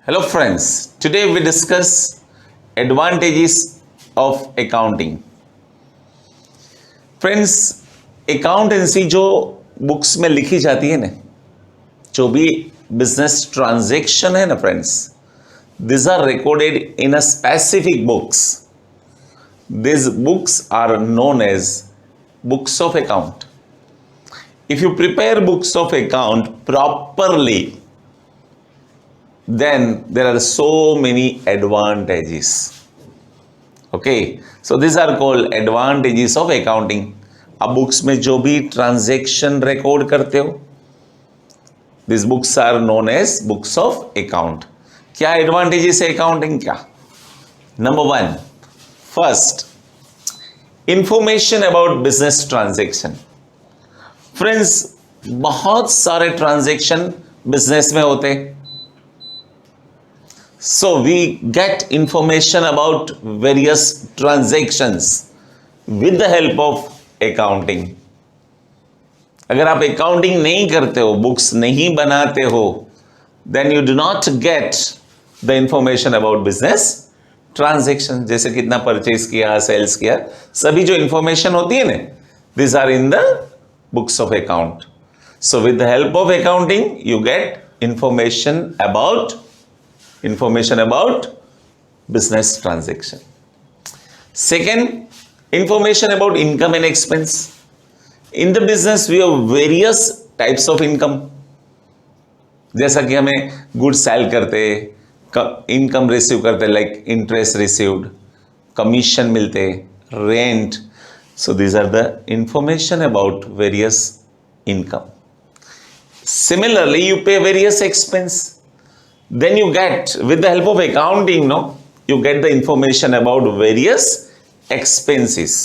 Hello friends, today we discuss advantages of accounting. Friends, accountancy जो books में लिखी जाती है ना, जो भी बिजनेस ट्रांजैक्शन है ना friends, these are recorded in a specific books. These books are known as books of account. If you prepare books of account properly, then there are so many advantages. Okay, so these are called advantages of accounting. अब books में जो भी transaction record करते हो, this books are known as books of account. क्या advantages है accounting क्या? Number 1, first, information about business transaction. Friends, बहुत सारे ट्रांजैक्शन बिजनेस में होते हैं. So we get information about various transactions with the help of accounting. अगर आप accounting नहीं करते हो, बुक्स नहीं बनाते हो, then you do not get the information about business transaction. जैसे कितना परचेज किया, सेल्स किया, सभी जो इंफॉर्मेशन होती है ना, these are in the books of account. So with the help of accounting, you get information about business transaction. Second, information about income and expense. In the business we have various types of income. जैसा कि हमें goods sell करते, income receive करते, like interest received, commission मिलते, rent. So these are the information about various income. Similarly, you pay various expense. Then you get, with the help of accounting, you get the information about various expenses,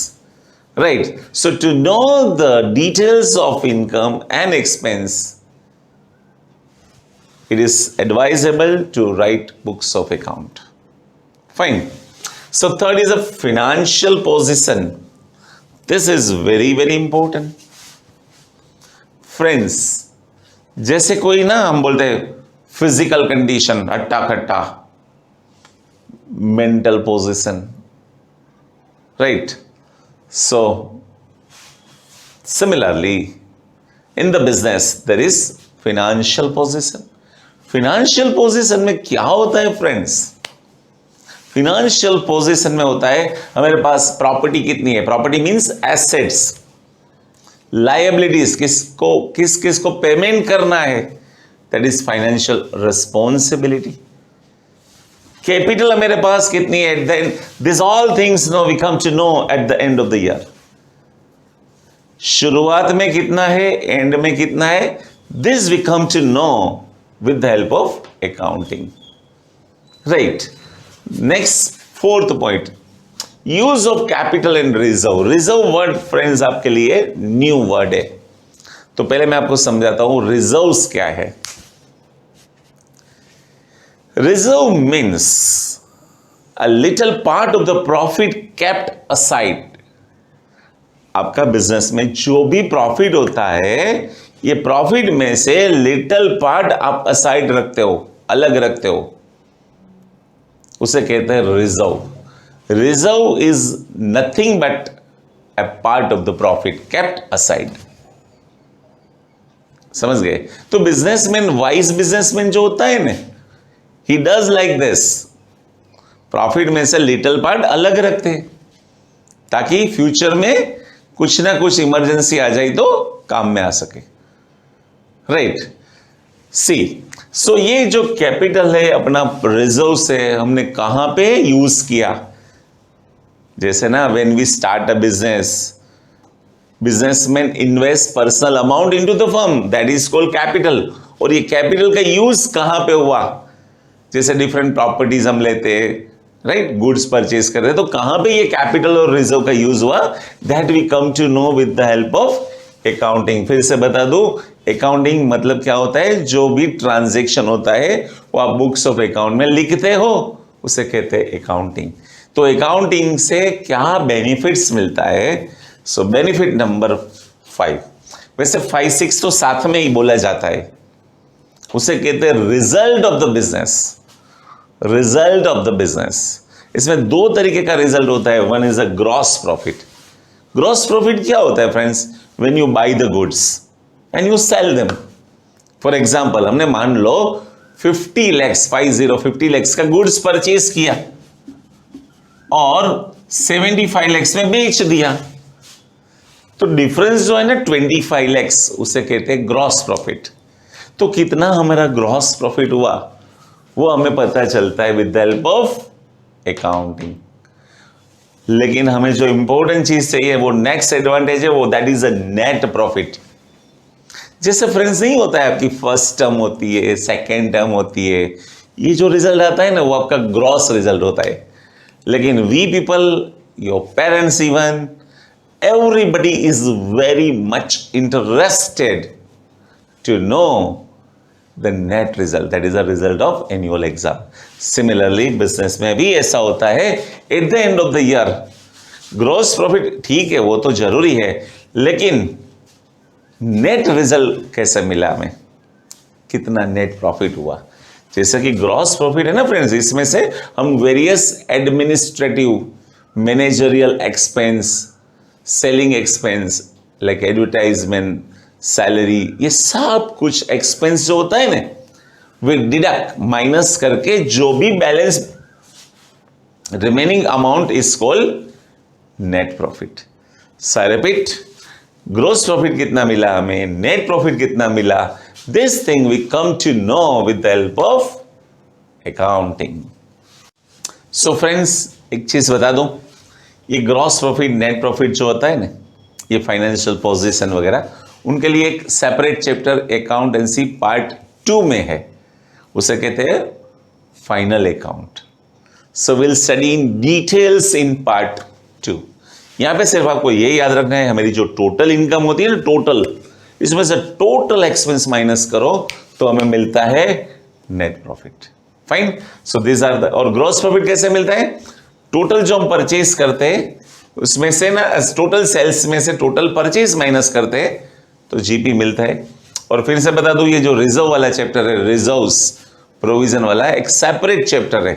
right? So to know the details of income and expense, it is advisable to write books of account. Fine. So third is a financial position. This is very, very important. Friends, जैसे कोई ना, हम बोलते हैं physical condition हट्टा खट्टा, mental position, right? So similarly in the business there is financial position. Financial position में क्या होता है फ्रेंड्स? फाइनेंशियल पोजिशन में होता है हमारे पास प्रॉपर्टी कितनी है. प्रॉपर्टी मींस एसेट्स, लायबिलिटीज, किसको पेमेंट करना है, that is financial responsibility. Capital मेरे पास कितनी है, at the end, this all things we come to know at the end of the year. शुरुआत में कितना है, एंड में कितना है, this we come to know with the help of accounting, right? Next, fourth point, use of capital and reserve. Reserve word friends आपके लिए new word है, तो पहले मैं आपको समझाता हूं रिजर्व्स क्या है. Reserve means a little part of the profit kept aside. आपका बिजनेस में जो भी प्रॉफिट होता है, ये प्रॉफिट में से लिटिल पार्ट आप असाइड रखते हो, अलग रखते हो, उसे कहते हैं reserve. Reserve is nothing but a part of the profit kept aside. समझ गए? तो बिजनेसमैन, वाइज बिजनेसमैन जो होता है ना, he does like this. Profit में से लिटिल पार्ट अलग रखते हैं ताकि फ्यूचर में कुछ ना कुछ इमरजेंसी आ जाए तो काम में आ सके, राइट? सी, सो ये जो कैपिटल है अपना रिजर्व से हमने कहां पे यूज किया? जैसे ना, when we start a businessman invest personal amount into the firm, that is called capital. और ये कैपिटल का यूज कहां पे हुआ? जैसे डिफरेंट प्रॉपर्टीज हम लेते हैं, राइट? गुड्स परचेज करते हैं, तो कहां पे ये कैपिटल और रिजर्व का यूज हुआ? That we come to know with the help of accounting. फिर से बता दूं, अकाउंटिंग मतलब क्या होता है? जो भी ट्रांजैक्शन होता है वो आप बुक्स ऑफ अकाउंट में लिखते हो, उसे कहते हैं अकाउंटिंग. तो अकाउंटिंग से क्या बेनिफिट्स मिलता है? सो बेनिफिट नंबर 5, वैसे 5, 6 तो साथ में ही बोला जाता है, उसे कहते हैं result of the business. Result of the business. इसमें दो तरीके का रिजल्ट होता है, one is a gross profit. Gross profit क्या होता है friends? When you by the goods and you sell them. For example, हमने मान लो 50 lakhs का गुड्स परचेज किया और 75 lakhs में बेच दिया, तो डिफरेंस जो है ना 25 lakhs, उसे कहते हैं ग्रॉस प्रॉफिट। तो कितना हमारा ग्रॉस प्रॉफिट हुआ वो हमें पता चलता है with the help of accounting. लेकिन हमें जो इंपॉर्टेंट चीज चाहिए वो नेक्स्ट एडवांटेज है, वो that is a net profit. जैसे फ्रेंड्स नहीं होता है, आपकी फर्स्ट टर्म होती है, सेकेंड टर्म होती है, ये जो रिजल्ट आता है ना वो आपका ग्रॉस रिजल्ट होता है। लेकिन we people, your parents even, everybody is very much interested to know the net result, that is a result of annual exam. Similarly business में भी ऐसा होता है, at the end of the year gross profit ठीक है वो तो जरूरी है, लेकिन नेट रिजल्ट कैसे मिला हमें, कितना नेट प्रॉफिट हुआ। जैसे कि ग्रॉस प्रॉफिट है ना फ्रेंड्स, इसमें से हम various administrative, managerial expense, selling expense like advertisement, salary, ये सब कुछ एक्सपेंस जो होता है ना, वे डिडक्ट माइनस करके जो भी balance remaining amount is called net profit. So I repeat, gross profit कितना मिला हमें, नेट प्रॉफिट कितना मिला, this thing we come to know with the help of accounting. So friends एक चीज बता दूं, ये ग्रॉस प्रॉफिट, नेट प्रॉफिट जो होता है ना, ये फाइनेंशियल पोजीशन वगैरह, उनके लिए एक सेपरेट चैप्टर अकाउंटेंसी पार्ट 2 में है, उसे कहते हैं final account. So will study in details in part 2। यहां पे सिर्फ आपको ये याद रखना है, हमारी जो टोटल इनकम होती है ना, टोटल, इसमें से टोटल एक्सपेंस माइनस करो तो हमें मिलता है net profit. Fine. So this are the, और ग्रॉस प्रॉफिट कैसे मिलता है? टोटल जो हम परचेज करते हैं उसमें से ना, टोटल सेल्स में से टोटल परचेज माइनस करते हैं तो जीपी मिलता है। और फिर से बता दूं, ये जो रिजर्व वाला चैप्टर है, रिजर्व्स प्रोविजन वाला, एक सेपरेट चैप्टर है,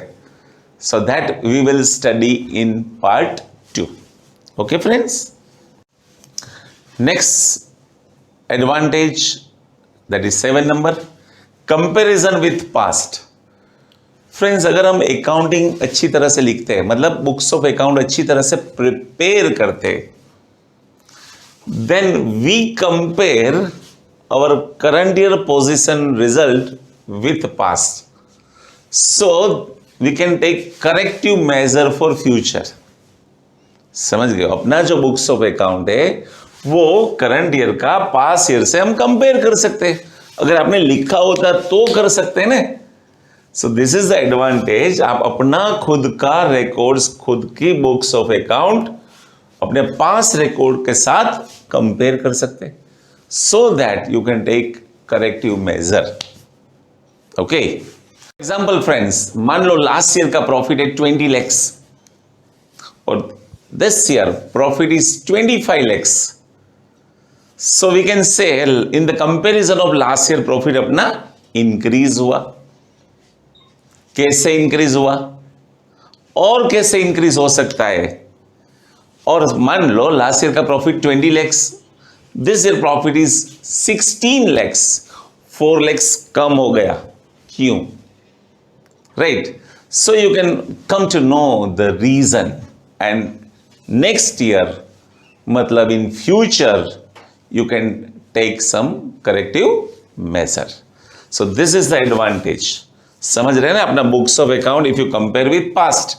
so that we will study in part 2। Okay friends, next advantage, that is 7 number, comparison with past. Friends, अगर हम अकाउंटिंग अच्छी तरह से लिखते हैं, मतलब बुक्स ऑफ अकाउंट अच्छी तरह से प्रिपेयर करते हैं, then we compare our current year position result with past, so we can take corrective measure for future. समझ गए? अपना जो बुक्स ऑफ अकाउंट है वो करंट ईयर का पास्ट ईयर से हम कंपेयर कर सकते हैं। अगर आपने लिखा होता तो कर सकते हैं ना। सो दिस इज द एडवांटेज, आप अपना खुद का रिकॉर्ड्स, खुद की बुक्स ऑफ अकाउंट अपने पास रिकॉर्ड के साथ कंपेयर कर सकते हैं, so that you can take corrective measure. Okay, example friends, मान लो लास्ट ईयर का प्रॉफिट है 20 lakhs और this year profit is 25 lakhs, so we can say in the comparison of last year profit अपना increase हुआ। कैसे increase हुआ और कैसे इंक्रीज हो सकता है? और मान लो लास्ट ईयर का profit 20 lakhs, this year profit is 16 lakhs, 4 lakhs कम हो गया, क्यों? Right, so you can come to know the reason and next year, मतलब in future, you can take some corrective measure. So this is the advantage. समझ रहे हैं ना? अपना books of account if you compare with past,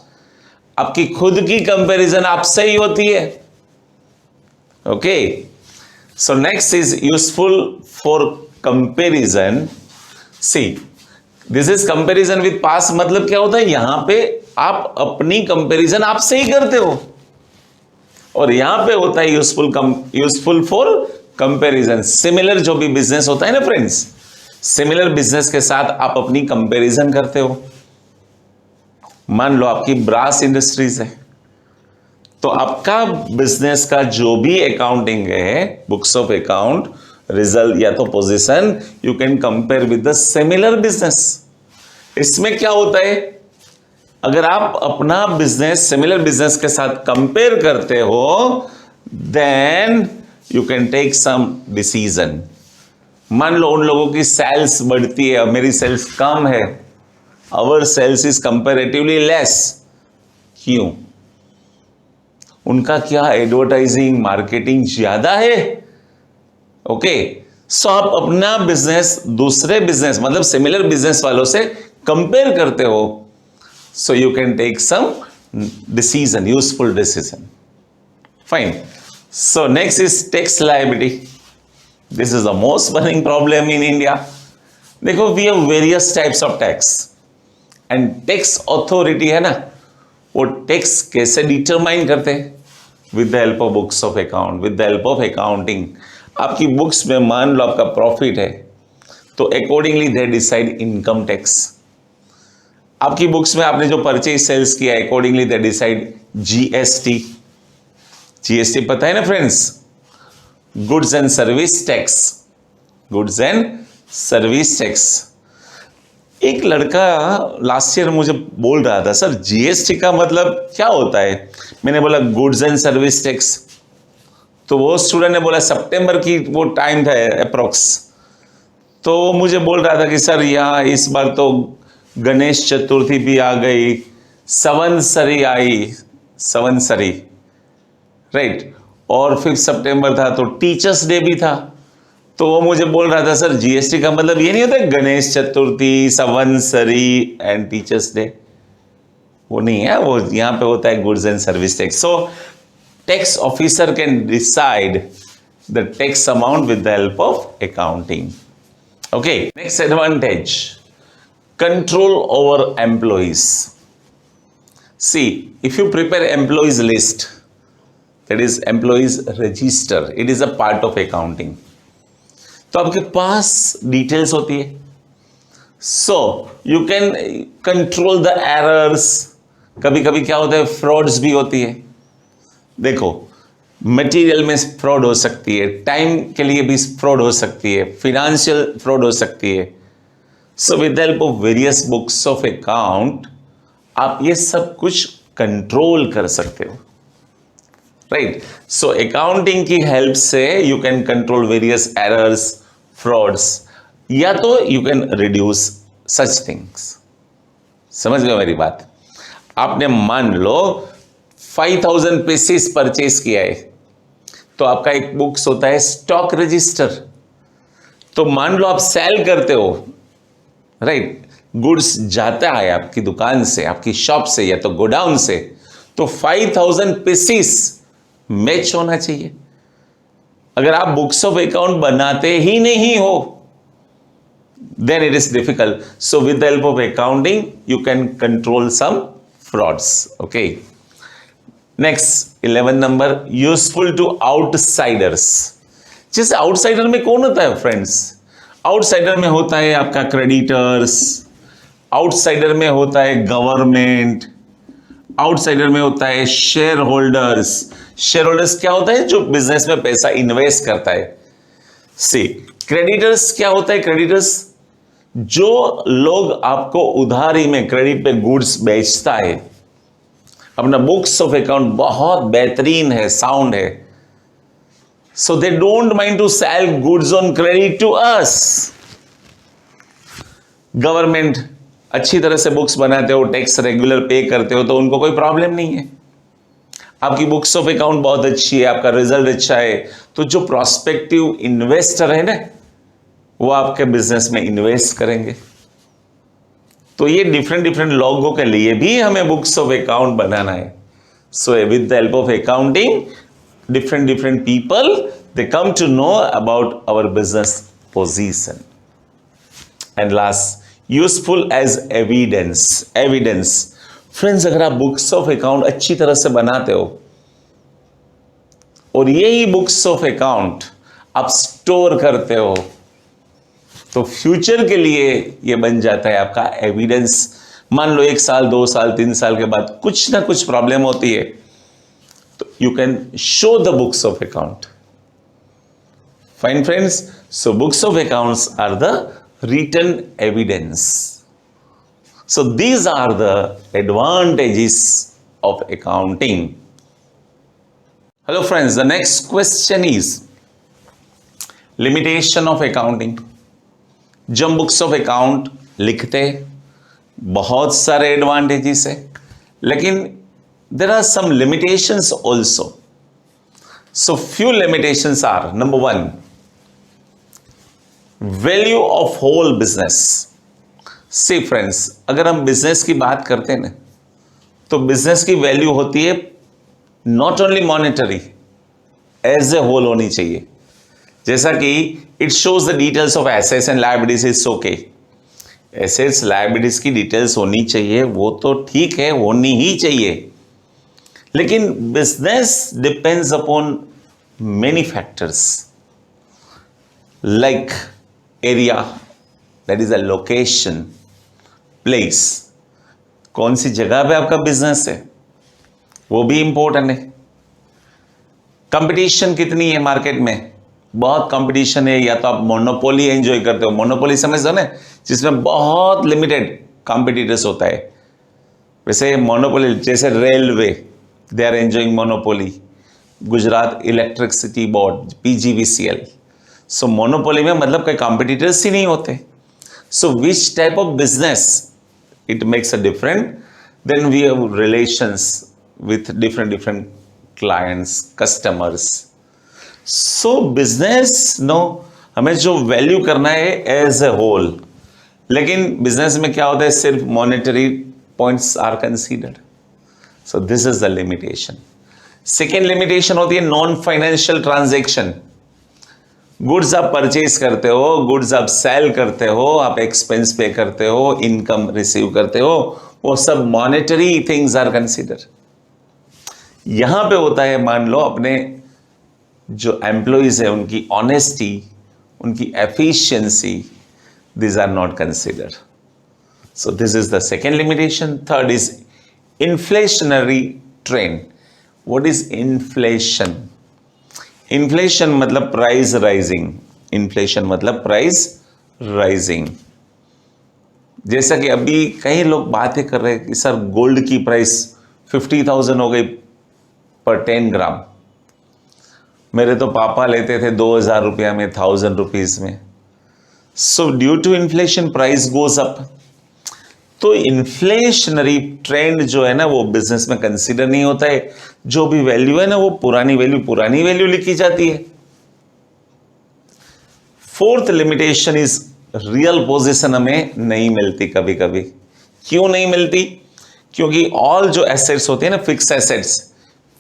आपकी खुद की comparison आपसे ही होती है। Okay, so next is useful for comparison. See, this is comparison with past, मतलब क्या होता है, यहां पे आप अपनी कंपैरिजन आपसे ही करते हो, और यहां पे होता है यूजफुल फॉर कंपैरिजन। सिमिलर जो भी बिजनेस होता है ना फ्रेंड्स, सिमिलर बिजनेस के साथ आप अपनी कंपैरिजन करते हो। मान लो आपकी ब्रास इंडस्ट्रीज है, तो आपका बिजनेस का जो भी अकाउंटिंग है, बुक्स ऑफ अकाउंट, रिजल्ट या तो position, you can compare with the similar business. इसमें क्या होता है, अगर आप अपना बिजनेस सिमिलर बिजनेस के साथ कंपेयर करते हो, then you can take some decision. मान लो उन लोगों की सेल्स बढ़ती है और मेरी सेल्स कम है, our sales is comparatively less. क्यों? उनका क्या एडवर्टाइजिंग मार्केटिंग ज्यादा है। ओके, सो आप अपना बिजनेस दूसरे बिजनेस मतलब सिमिलर बिजनेस वालों से कंपेयर करते हो, so you can take some decision, useful decision. Fine. So next is tax liability. This is the most burning problem in India. देखो, we have various types of tax and tax authority है ना, वो tax कैसे determine करते हैं? With the help of books of account, with the help of accounting. आपकी books में मान लो आपका प्रॉफिट है, तो accordingly they decide income tax. आपकी बुक्स में आपने जो परचेज सेल्स किया, accordingly they decide GST. GST पता है ना friends? Goods and service tax, goods and service tax. एक लड़का लास्ट ईयर मुझे बोल रहा था, सर जीएसटी का मतलब क्या होता है? मैंने बोला गुड्स एंड सर्विस टैक्स। तो वो स्टूडेंट ने बोला सितंबर की वो टाइम था अप्रोक्स, तो वो मुझे बोल रहा था कि सर यहाँ इस बार तो गणेश चतुर्थी भी आ गई, संवत्सरी आई, संवत्सरी राइट, और 5 सितंबर था तो टीचर्स डे भी था। तो वो मुझे बोल रहा था सर जीएसटी का मतलब ये नहीं होता Ganesh Chaturthi, Samvatsari and teachers day? वो नहीं है, वो यहां पे होता है goods and service tax. So tax officer can decide the tax amount with the help of accounting. Okay, next advantage, control over employees. See, if you prepare employees list, that is employees register, it is a part of accounting. तो आपके पास details होती है, so you can control the errors. कभी कभी क्या होता है, फ्रॉड्स भी होती है। देखो, मटेरियल में फ्रॉड हो सकती है, टाइम के लिए भी फ्रॉड हो सकती है, फिनेंशियल फ्रॉड हो सकती है। So with the help of various books of account आप ये सब कुछ कंट्रोल कर सकते हो, राइट। सो अकाउंटिंग की हेल्प से you can control various errors, frauds, या तो you can reduce such things. समझ गए मेरी बात? आपने मान लो 5000 पीसेस परचेस किया है, तो आपका एक बुक्स होता है स्टॉक रजिस्टर। तो मान लो आप सेल करते हो, राइट, गुड्स जाता है आपकी दुकान से, आपकी शॉप से या तो गोडाउन से, तो 5000 पीसेस मैच होना चाहिए। अगर आप बुक्स ऑफ अकाउंट बनाते ही नहीं हो, then it is difficult. So with the help of accounting you can control some frauds. Okay, next 11 number, useful to outsiders. जैसे आउटसाइडर में कौन होता है फ्रेंड्स? आउटसाइडर में होता है आपका क्रेडिटर्स, आउटसाइडर में होता है गवर्नमेंट, आउटसाइडर में होता है शेयर होल्डर्स। शेयर होल्डर्स क्या होता है? जो बिजनेस में पैसा इन्वेस्ट करता है। सी, क्रेडिटर्स क्या होता है? क्रेडिटर्स जो लोग आपको उधारी में क्रेडिट पे गुड्स बेचता है। अपना बुक्स ऑफ अकाउंट बहुत बेहतरीन है, साउंड है, so they don't mind to sell goods on credit to us. Government अच्छी तरह से बुक्स बनाते हो, टैक्स रेगुलर पे करते हो, तो उनको कोई प्रॉब्लम नहीं है। आपकी बुक्स ऑफ अकाउंट बहुत अच्छी है, आपका रिजल्ट अच्छा है, तो जो प्रोस्पेक्टिव इन्वेस्टर है ना, वो आपके बिजनेस में इन्वेस्ट करेंगे। तो ये डिफरेंट डिफरेंट लोगों के लिए भी हमें बुक्स ऑफ अकाउंट बनाना है। So with the help of accounting, different different people they come to know about our business position. And last, useful as evidence. Evidence friends, अगर आप बुक्स ऑफ अकाउंट अच्छी तरह से बनाते हो और यही बुक्स ऑफ अकाउंट आप स्टोर करते हो, तो फ्यूचर के लिए ये बन जाता है आपका एविडेंस। मान लो 1 साल 2 साल 3 साल के बाद कुछ ना कुछ प्रॉब्लम होती है, तो you can show the books of account. Fine friends, so books of accounts are the written evidence. So these are the advantages of accounting. Hello friends, the next question is limitation of accounting. जब books of account लिखते बहुत सारे advantages है, लेकिन there are some limitations also. So few limitations are, number one, value of whole business. See friends, अगर हम business की बात करते हैं ना, तो बिजनेस की वैल्यू होती है not only monetary, as a whole होनी चाहिए. जैसा कि it shows the details of assets and liabilities is okay. Assets liabilities की डिटेल्स होनी चाहिए, वो तो ठीक है, होनी ही चाहिए. लेकिन business depends upon many factors like area, that is a location, place, कौन सी जगह पे आपका बिजनेस है वो भी इंपॉर्टेंट है. कंपटीशन कितनी है मार्केट में, बहुत कंपटीशन है. या तो आप मोनोपोली एंजॉय करते हो, मोनोपोली समझते हो ना, जिसमें बहुत लिमिटेड कॉम्पिटिटर्स होता है. वैसे मोनोपोली जैसे railway, they are enjoying monopoly. Gujarat electricity board, PGVCL. So monopoly में मतलब कोई कॉम्पिटिटर्स ही नहीं होते. So which type of business, it makes a different. Then we have relations with different clients, customers. So business, no, हमें जो value करना है एज ए होल. लेकिन बिजनेस में क्या होता है, सिर्फ monetary points are considered. So this is the limitation. Second limitation होती है नॉन फाइनेंशियल ट्रांजेक्शन. गुड्स आप परचेज करते हो, गुड्स आप सेल करते हो, आप एक्सपेंस पे करते हो, इनकम रिसीव करते हो, वो सब मॉनेटरी थिंग्स आर कंसीडर. यहां पे होता है, मान लो अपने जो एम्प्लॉइज है उनकी ऑनेस्टी, उनकी efficiency, this are not consider. So this is the second limitation. Third is inflationary trend. What is inflation? Inflation मतलब प्राइस राइजिंग. इन्फ्लेशन मतलब प्राइस राइजिंग. जैसा कि अभी कई लोग बातें कर रहे हैं कि सर गोल्ड की प्राइस 50,000 हो गई पर 10 ग्राम. मेरे तो पापा लेते थे 2,000 रुपया में, 1,000 रुपीज में. So due to inflation price goes up. तो इन्फ्लेशनरी ट्रेंड जो है ना, वो बिजनेस में कंसीडर नहीं होता है. जो भी वैल्यू है ना, वो पुरानी वैल्यू लिखी जाती है. Fourth limitation is real position हमें नहीं मिलती कभी कभी. क्यों नहीं मिलती? क्योंकि ऑल जो एसेट्स होते हैं ना, फिक्स एसेट्स.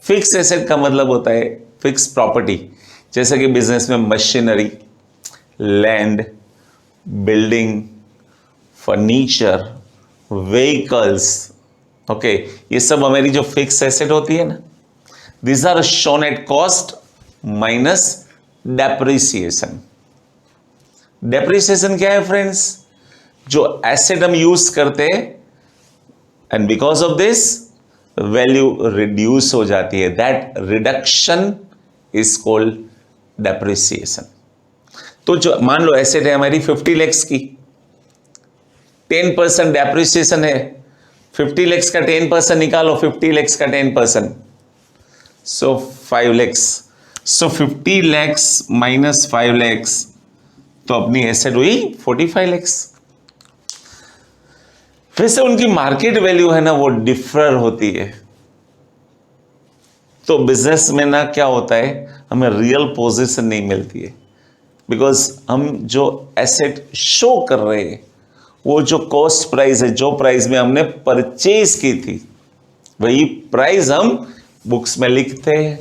फिक्स एसेट का मतलब होता है फिक्स प्रॉपर्टी. जैसे कि बिजनेस में machinery, land, building, furniture, vehicles, okay, ये सब हमारी जो फिक्स एसेट होती है ना, this are shown at cost minus depreciation. Depreciation क्या है फ्रेंड्स? जो एसेट हम यूज करते हैं and because of this value reduce हो जाती है. That reduction is called depreciation. तो जो मान लो एसेट है हमारी 50 lakhs की, 10% डेप्रिसिएशन है. 50 lakhs का 10% निकालो, 50 lakhs का 10%, सो 5 lakhs. सो 50 lakhs माइनस 5 lakhs, तो अपनी एसेट हुई 45 lakhs. वैसे उनकी मार्केट वैल्यू है ना, वो डिफर होती है. तो बिजनेस में ना क्या होता है, हमें रियल पोजीशन नहीं मिलती है. बिकॉज हम जो एसेट शो कर रहे हैं, वो जो कॉस्ट प्राइस है, जो प्राइस में हमने परचेज की थी, वही प्राइस हम बुक्स में लिखते हैं.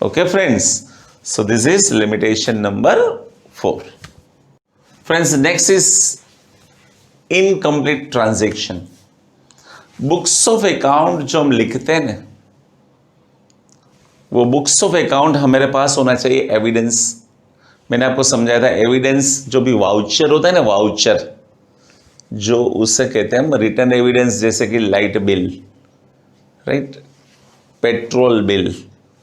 Okay friends, so this is limitation number 4. Friends, next is incomplete transaction. Books of account जो हम लिखते हैं ना, वो बुक्स ऑफ अकाउंट हमारे पास होना चाहिए एविडेंस. मैंने आपको समझाया था, एविडेंस जो भी वाउचर होता है ना, वाउचर जो उससे कहते हैं हम रिटर्न एविडेंस. जैसे कि light bill, right, petrol bill,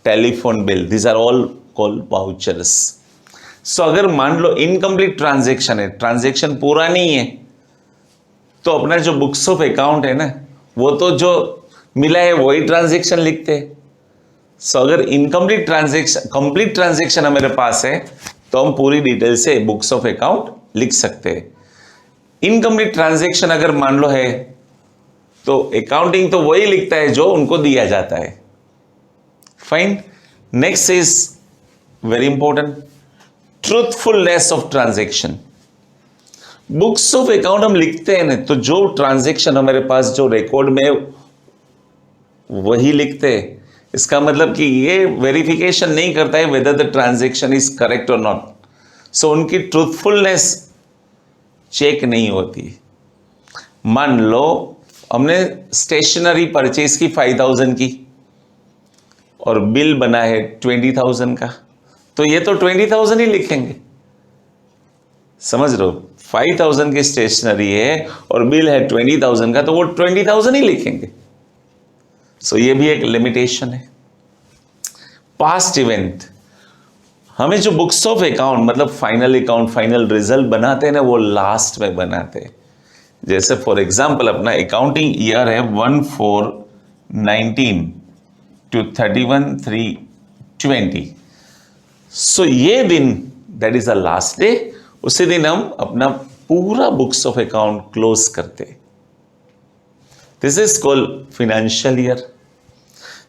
telephone bill, this are all called vouchers. So अगर मान लो इनकम्प्लीट ट्रांजेक्शन है, ट्रांजेक्शन पूरा नहीं है, तो अपना जो बुक्स ऑफ अकाउंट है ना, वो तो जो मिला है वही ट्रांजेक्शन लिखते हैं। सो अगर इनकम्प्लीट ट्रांजेक्शन, कंप्लीट ट्रांजेक्शन हमारे पास है तो हम पूरी डिटेल से बुक्स ऑफ अकाउंट लिख सकते हैं। इनकम्प्लीट ट्रांजेक्शन अगर मान लो है तो अकाउंटिंग तो वही लिखता है जो उनको दिया जाता है। Fine. Next is very important, truthfulness of transaction. Books of account हम लिखते हैं ना, तो जो ट्रांजेक्शन हमारे पास जो रिकॉर्ड में वही लिखते हैं। इसका मतलब कि ये वेरिफिकेशन नहीं करता है whether the transaction is correct और नॉट। सो उनकी ट्रूथफुलनेस चेक नहीं होती। मान लो हमने स्टेशनरी परचेज की 5,000 की और बिल बना है 20,000 का, तो ये तो 20,000 ही लिखेंगे। समझ रहे हो, 5,000 की स्टेशनरी है और बिल है 20,000 का, तो वो 20,000 ही लिखेंगे। सो ये भी एक लिमिटेशन है। पास्ट इवेंट, हमें जो बुक्स ऑफ अकाउंट मतलब फाइनल अकाउंट, फाइनल रिजल्ट बनाते हैं ना, वो लास्ट में बनाते हैं। जैसे फॉर एग्जांपल अपना अकाउंटिंग ईयर है 1/4/19 to 31/3/20। सो ये दिन that is the last day, उसी दिन हम अपना पूरा बुक्स ऑफ अकाउंट क्लोज करते। This is called financial year.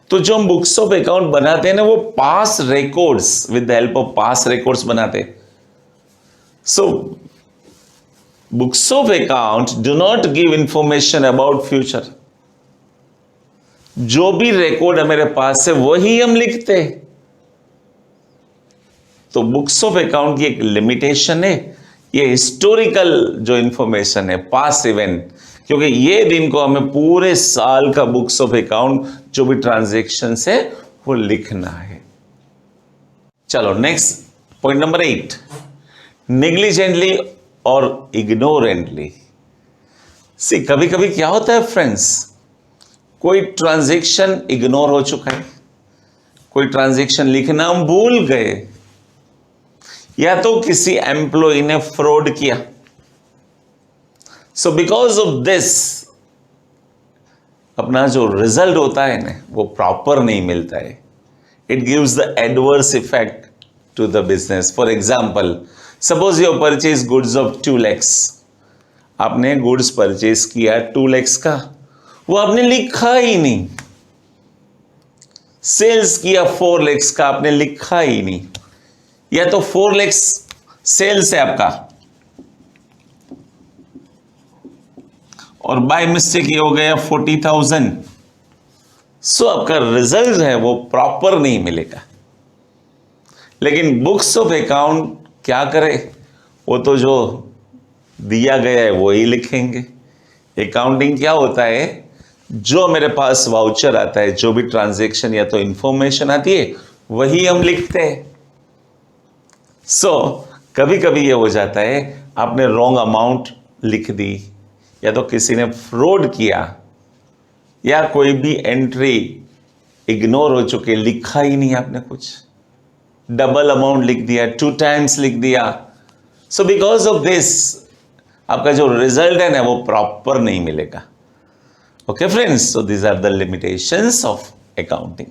तो जो हम बुक्स ऑफ अकाउंट बनाते हैं ना, वो past records, with the help of past records बनाते। So books of account do not give information about future. जो भी रिकॉर्ड हमारे पास है वही हम लिखते हैं। तो बुक्स ऑफ अकाउंट की एक लिमिटेशन है, ये हिस्टोरिकल जो इंफॉर्मेशन है, पास्ट इवेंट, क्योंकि ये दिन को हमें पूरे साल का बुक्स ऑफ अकाउंट जो भी ट्रांजैक्शन है वो लिखना है। चलो नेक्स्ट पॉइंट नंबर 8, नेग्लिजेंटली और इग्नोरेंटली। सी कभी कभी क्या होता है फ्रेंड्स, कोई ट्रांजैक्शन इग्नोर हो चुका है, कोई ट्रांजैक्शन लिखना हम भूल गए, या तो किसी एम्प्लॉय ने फ्रॉड किया। सो बिकॉज ऑफ दिस अपना जो रिजल्ट होता है ना, वो प्रॉपर नहीं मिलता है। It gives the adverse effect to the business. For example, suppose you purchase goods of 2 lakhs। आपने गुड्स परचेज किया 2 lakhs का, वो आपने लिखा ही नहीं। सेल्स किया 4 lakhs का, आपने लिखा ही नहीं। या तो 4 lakhs सेल्स है आपका और बाय मिस्टेक ये हो गया 40,000। सो आपका रिजल्ट है वो प्रॉपर नहीं मिलेगा। लेकिन बुक्स ऑफ अकाउंट क्या करे, वो तो जो दिया गया है वो ही लिखेंगे। अकाउंटिंग क्या होता है, जो मेरे पास वाउचर आता है, जो भी ट्रांजैक्शन या तो इंफॉर्मेशन आती है वही हम लिखते हैं। सो कभी कभी ये हो जाता है, आपने रॉन्ग अमाउंट लिख दी, या तो किसी ने फ्रॉड किया, या कोई भी एंट्री इग्नोर हो चुके, लिखा ही नहीं आपने कुछ, डबल अमाउंट लिख दिया, 2 times लिख दिया। सो बिकॉज ऑफ दिस आपका जो रिजल्ट है ना वो प्रॉपर नहीं मिलेगा। Okay friends, so these are the limitations of accounting.